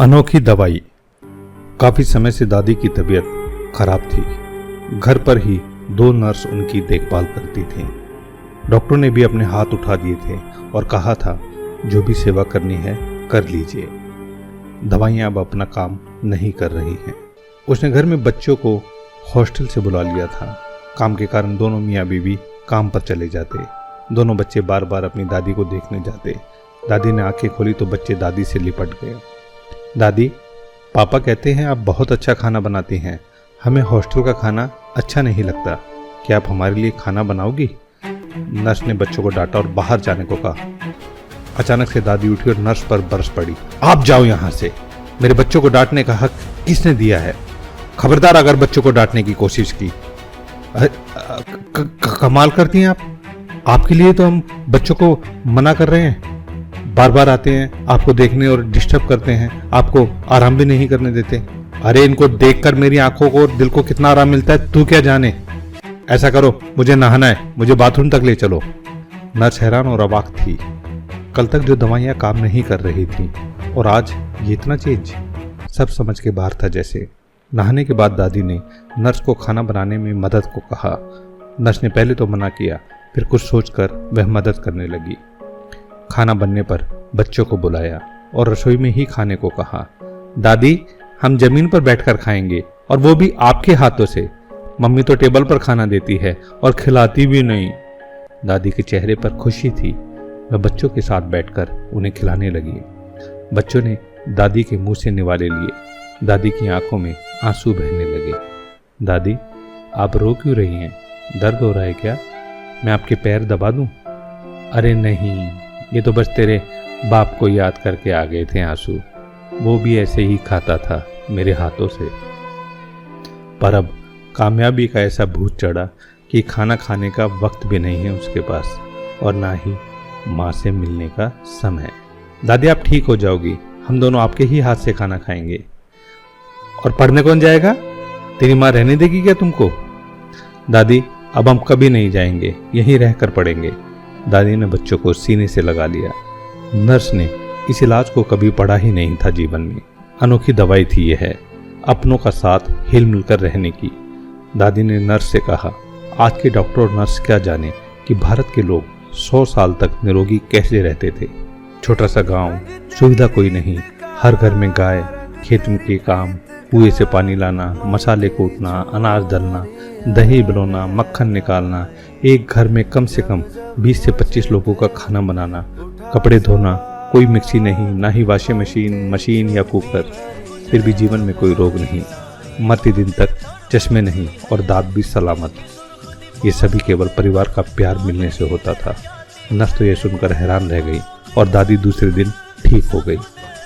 अनोखी दवाई। काफी समय से दादी की तबीयत खराब थी। घर पर ही 2 नर्स उनकी देखभाल करती थीं। डॉक्टर ने भी अपने हाथ उठा दिए थे और कहा था जो भी सेवा करनी है कर लीजिए। दवाइयाँ अब अपना काम नहीं कर रही हैं। उसने घर में बच्चों को हॉस्टल से बुला लिया था। काम के कारण दोनों मियाँ बीवी काम पर चले जाते। दोनों बच्चे बार बार अपनी दादी को देखने जाते। दादी ने आंखें खोली तो बच्चे दादी से लिपट गए। दादी, पापा कहते हैं आप बहुत अच्छा खाना बनाती हैं। हमें हॉस्टल का खाना अच्छा नहीं लगता। क्या आप हमारे लिए खाना बनाओगी? नर्स ने बच्चों को डांटा और बाहर जाने को कहा। अचानक से दादी उठी और नर्स पर बरस पड़ी। आप जाओ यहाँ से। मेरे बच्चों को डांटने का हक किसने दिया है? खबरदार अगर बच्चों को डांटने की कोशिश की। कमाल करती हैं आप। आपके लिए तो हम बच्चों को मना कर रहे हैं। बार बार आते हैं आपको देखने और डिस्टर्ब करते हैं। आपको आराम भी नहीं करने देते। अरे इनको देखकर मेरी आंखों को और दिल को कितना आराम मिलता है तू क्या जाने। ऐसा करो, मुझे नहाना है, मुझे बाथरूम तक ले चलो। नर्स हैरान और अवाक थी। कल तक जो दवाइयाँ काम नहीं कर रही थी और आज ये इतना चेंज। सब समझ के बाहर था जैसे। नहाने के बाद दादी ने नर्स को खाना बनाने में मदद को कहा। नर्स ने पहले तो मना किया, फिर कुछ सोचकर वह मदद करने लगी। खाना बनने पर बच्चों को बुलाया और रसोई में ही खाने को कहा। दादी, हम जमीन पर बैठकर खाएंगे और वो भी आपके हाथों से। मम्मी तो टेबल पर खाना देती है और खिलाती भी नहीं। दादी के चेहरे पर खुशी थी। वह बच्चों के साथ बैठकर उन्हें खिलाने लगी। बच्चों ने दादी के मुंह से निवाले लिए। दादी की आंखों में आंसू बहने लगे। दादी, आप रो क्यों रही हैं? दर्द हो रहा है क्या? मैं आपके पैर दबा दूं? अरे नहीं, ये तो बस तेरे बाप को याद करके आ गए थे आंसू। वो भी ऐसे ही खाता था मेरे हाथों से। पर अब कामयाबी का ऐसा भूत चढ़ा कि खाना खाने का वक्त भी नहीं है उसके पास और ना ही माँ से मिलने का समय। दादी, आप ठीक हो जाओगी। हम दोनों आपके ही हाथ से खाना खाएंगे। और पढ़ने कौन जाएगा? तेरी माँ रहने देगी क्या तुमको? दादी, अब हम कभी नहीं जाएंगे, यहीं रहकर पढ़ेंगे। दादी ने बच्चों को सीने से लगा लिया। नर्स ने इस इलाज को कभी पढ़ा ही नहीं था जीवन में। अनोखी दवाई थी यह, अपनों का साथ हिल मिलकर रहने की। दादी ने नर्स से कहा, आज के डॉक्टर और नर्स क्या जाने कि भारत के लोग 100 साल तक निरोगी कैसे रहते थे। छोटा सा गांव, सुविधा कोई नहीं, हर घर में गाय, खेत में के काम, कुएं से पानी लाना, मसाले कूटना, अनाज दलना, दही बिलोना, मक्खन निकालना, एक घर में कम से कम 20 से 25 लोगों का खाना बनाना, कपड़े धोना, कोई मिक्सी नहीं, ना ही वॉशिंग मशीन या कुकर। फिर भी जीवन में कोई रोग नहीं, मरते दिन तक चश्मे नहीं और दांत भी सलामत। ये सभी केवल परिवार का प्यार मिलने से होता था। नर्स तो ये सुनकर हैरान रह गई और दादी दूसरे दिन ठीक हो गई।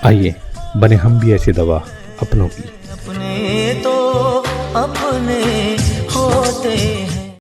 आइए बने हम भी ऐसी दवा अपनों की। अपने तो अपने होते हैं।